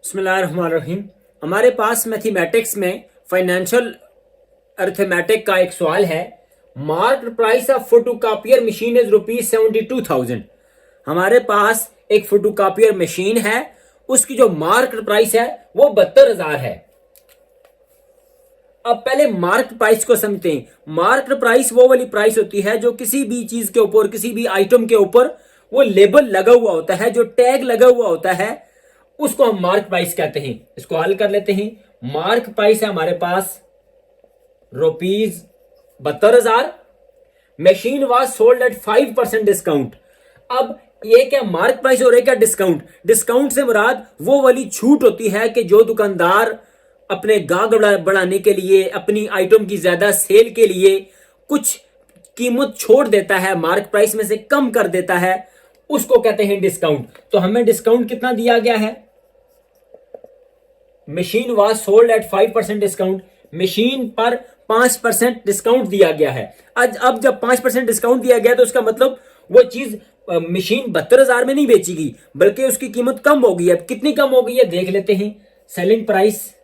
बिस्मिल्लाहिर्रहमानिर्रहीम। हमारे पास मैथमेटिक्स में फाइनेंशियल अर्थमेटिक का एक सवाल है। Market price of photocopier machine is ₹72,000। हमारे पास एक फोटोकॉपियर मशीन है, उसकी जो मार्केट प्राइस है वो 72,000 है। अब पहले मार्केट प्राइस को समझते हैं। मार्केट प्राइस वो वाली प्राइस होती है जो किसी भी चीज के ऊपर, किसी भी आइटम के ऊपर वो लेबल लगा हुआ होता है, जो टैग लगा हुआ होता है, उसको हम मार्क प्राइस कहते हैं। इसको हल कर लेते हैं। मार्क प्राइस है हमारे पास ₹72,000। Machine was sold at 5% discount. अब ये क्या मार्क प्राइस और ये क्या डिस्काउंट? डिस्काउंट से मुराद वो वाली छूट होती है कि जो दुकानदार अपने गाहक बढ़ाने के लिए, अपनी आइटम की ज्यादा सेल के लिए कुछ कीमत छोड़ देता है, मार्क प्राइस में से कम कर देता है, उसको कहते हैं डिस्काउंट। तो हमें डिस्काउंट कितना दिया गया है? Machine was sold at 5% discount. Machine पर 5% डिस्काउंट दिया गया है। अब जब 5% डिस्काउंट दिया गया तो उसका मतलब वो चीज मशीन 72,000 में नहीं बेचेगी, बल्कि उसकी कीमत कम हो गई है। अब कितनी कम हो गई है देख लेते हैं। सेलिंग प्राइस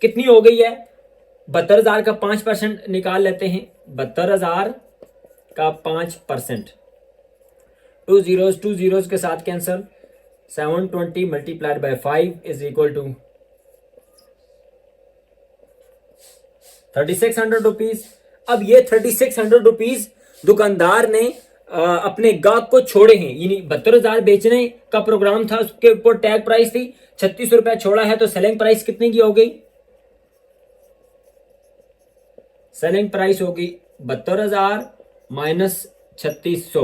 कितनी हो गई है? 72,000 का 5% निकाल लेते हैं। 72,000 का 5%, 2 zeros के साथ cancel. 720 multiplied by 5 is equal to 3600 rupees. अब ये 3600 रुपीज दुकानदार ने अपने गाहक को छोड़े हैं, यानी 72,000 बेचने का प्रोग्राम था, उसके ऊपर टैग प्राइस थी 36 रुपए छोड़ा है, तो सेलिंग प्राइस कितने की हो गई? सेलिंग प्राइस होगी 72,000 माइनस 3600,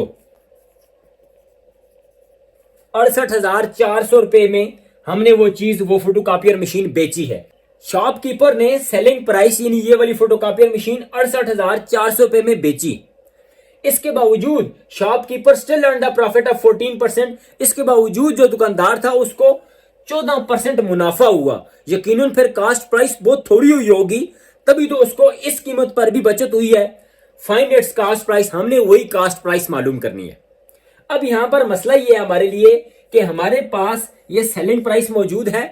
68,400 रुपए में हमने वो चीज, वो फोटोकॉपियर मशीन बेची है। शॉपकीपर ने सेलिंग प्राइस यानी ये वाली फोटोकॉपियर मशीन 68,400 रुपए में बेची। इसके बावजूद shopkeeper still earn the profit of 14%। इसके बावजूद जो दुकानदार था उसको 14% मुनाफा हुआ। यकीनन फिर कास्ट प्राइस बहुत थोड़ी हुई होगी, तभी तो उसको इस कीमत पर भी बचत हुई है। फाइंड इट्स कास्ट प्राइस, हमने वही कास्ट प्राइस मालूम करनी है। अब यहां पर मसला ये है हमारे लिए कि हमारे पास ये सेलिंग प्राइस मौजूद है,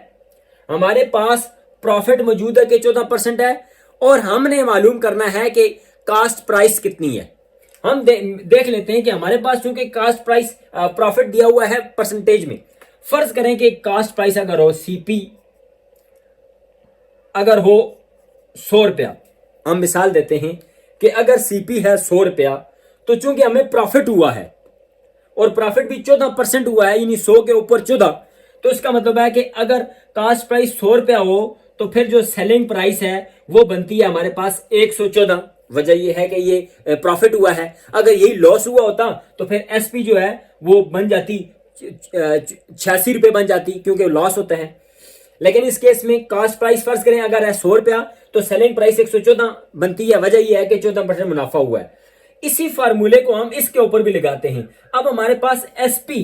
हमारे पास प्रॉफिट मौजूद है कि 14% है, और हमने मालूम करना है कि कास्ट प्राइस कितनी है। हम देख लेते हैं कि हमारे पास चूंकि कास्ट प्राइस प्रॉफिट दिया हुआ है परसेंटेज में। फर्ज करें कि कास्ट प्राइस अगर हो सीपी, अगर हो 100 रुपया, हम मिसाल देते हैं कि अगर सीपी है 100 रुपया, तो चूंकि हमें प्रॉफिट हुआ है और प्रॉफिट भी 14% हुआ है, यानी 100 के ऊपर 14, तो इसका मतलब है कि अगर कास्ट प्राइस 100 रुपया हो तो फिर जो सेलिंग प्राइस है वो बनती है हमारे पास 114। वजह ये है कि ये प्रॉफिट हुआ है। अगर यही लॉस हुआ होता तो फिर एसपी जो है वो बन जाती 86 रुपए बन जाती, क्योंकि लॉस होता है। लेकिन इस केस में कास्ट प्राइस फर्ज करें अगर है 100 रुपया, तो सेलिंग प्राइस 114 बनती है। वजह यह है कि 14% मुनाफा हुआ है। इसी फार्मूले को हम इसके ऊपर भी लगाते हैं। अब हमारे पास एसपी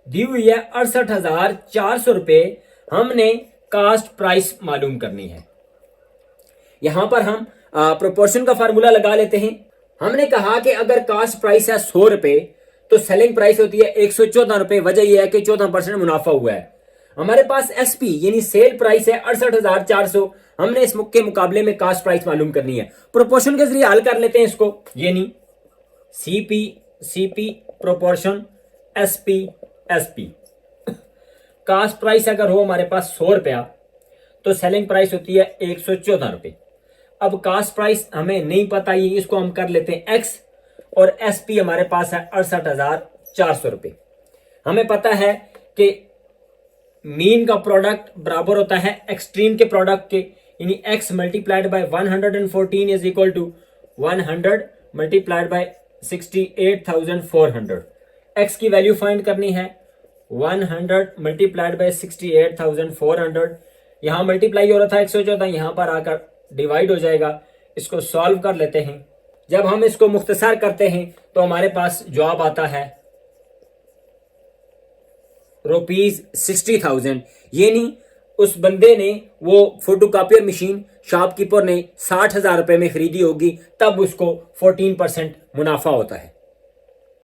दी हुई है 68,400 रुपए, हमने कास्ट प्राइस मालूम करनी है। यहां पर हम प्रोपोर्शन का फार्मूला लगा लेते हैं। हमने कहा कि अगर कास्ट प्राइस है 100 रुपए तो सेलिंग प्राइस होती है 114 रुपए। वजह यह है कि 14% मुनाफा हुआ है। हमारे पास एसपी यानी सेल प्राइस है 68,400, हमने इस के मुकाबले में कास्ट प्राइस मालूम करनी है। प्रोपोर्शन के जरिए हल कर लेते हैं इसको, यानी CP proportion SP SP. Cost price अगर हो हमारे पास 100 रुपया तो सेलिंग प्राइस होती है 114 रुपए। अब कास्ट प्राइस हमें नहीं पता, ये इसको हम कर लेते हैं एक्स, और एसपी हमारे पास है 68,400 रुपए। हमें पता है कि मीन का प्रोडक्ट बराबर होता है एक्सट्रीम के प्रोडक्ट के, यानी x multiplied by 114 is equal to 100 multiplied by 68,400। X की वैल्यू फाइंड करनी है। 100 मल्टीप्लाइड बाय 68,400, यहां मल्टीप्लाई हो रहा था 114, यहां पर आकर डिवाइड हो जाएगा। इसको सॉल्व कर लेते हैं। जब हम इसको मुख्तसर करते हैं तो हमारे पास जवाब आता है ₹60,000। यानी उस बंदे ने वो फोटोकॉपियर मशीन शॉपकीपर ने 60,000 रुपए में खरीदी होगी, तब उसको 14% मुनाफा होता है।